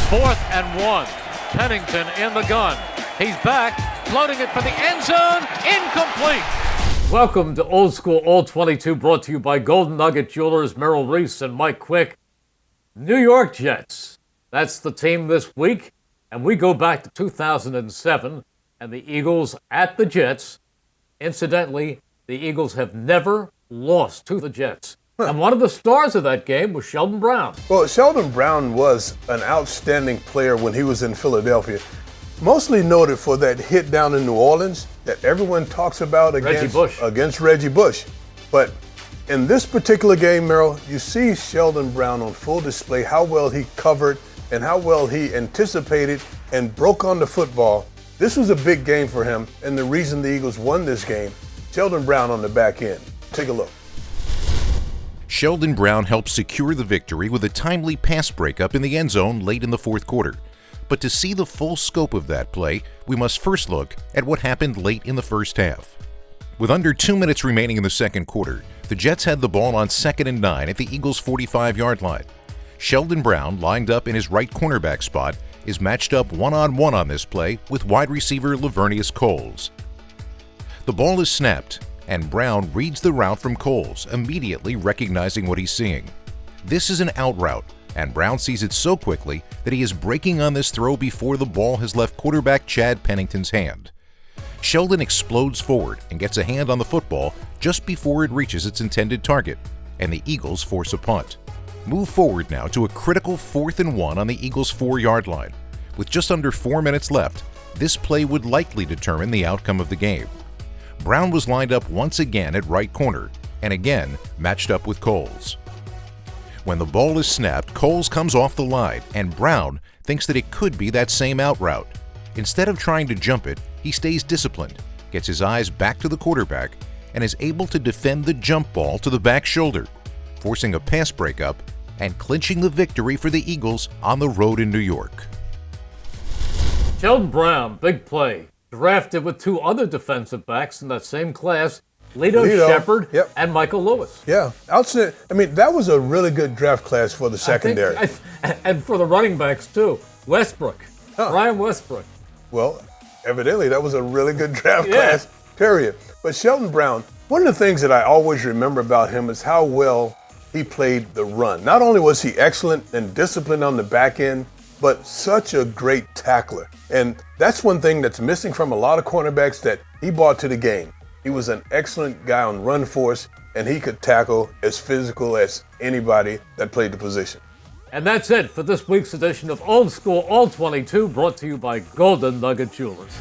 4th and 1. Pennington in the gun. He's back, floating it for the end zone. Incomplete. Welcome to Old School All-22, brought to you by Golden Nugget Jewelers, Merrill Reese and Mike Quick. New York Jets. That's the team this week. And we go back to 2007 and the Eagles at the Jets. Incidentally, the Eagles have never lost to the Jets. And one of the stars of that game was Sheldon Brown. Well, Sheldon Brown was an outstanding player when he was in Philadelphia. Mostly noted for that hit down in New Orleans that everyone talks about against Reggie Bush. But in this particular game, Merrill, you see Sheldon Brown on full display, how well he covered and how well he anticipated and broke on the football. This was a big game for him, and the reason the Eagles won this game, Sheldon Brown on the back end. Take a look. Sheldon Brown helped secure the victory with a timely pass breakup in the end zone late in the fourth quarter. But to see the full scope of that play, we must first look at what happened late in the first half. With under 2 minutes remaining in the second quarter, the Jets had the ball on 2nd and 9 at the Eagles' 45-yard line. Sheldon Brown, lined up in his right cornerback spot, is matched up one-on-one on this play with wide receiver Lavernius Coles. The ball is snapped, and Brown reads the route from Coles, immediately recognizing what he's seeing. This is an out route, and Brown sees it so quickly that he is breaking on this throw before the ball has left quarterback Chad Pennington's hand. Sheldon explodes forward and gets a hand on the football just before it reaches its intended target, and the Eagles force a punt. Move forward now to a critical 4th and 1 on the Eagles' 4-yard line. With just under 4 minutes left, this play would likely determine the outcome of the game. Brown was lined up once again at right corner, and again matched up with Coles. When the ball is snapped, Coles comes off the line, and Brown thinks that it could be that same out route. Instead of trying to jump it, he stays disciplined, gets his eyes back to the quarterback, and is able to defend the jump ball to the back shoulder, forcing a pass breakup and clinching the victory for the Eagles on the road in New York. Sheldon Brown, big play. Drafted with 2 other defensive backs in that same class, Lito Shepard and Michael Lewis. Yeah, outstanding. I mean, that was a really good draft class for the secondary. And for the running backs, too. Westbrook, Brian Westbrook. Well, evidently, that was a really good draft class, period. But Sheldon Brown, one of the things that I always remember about him is how well he played the run. Not only was he excellent and disciplined on the back end, but such a great tackler. And that's one thing that's missing from a lot of cornerbacks that he brought to the game. He was an excellent guy on run force, and he could tackle as physical as anybody that played the position. And that's it for this week's edition of Old School All-22, brought to you by Golden Nugget Jewelers.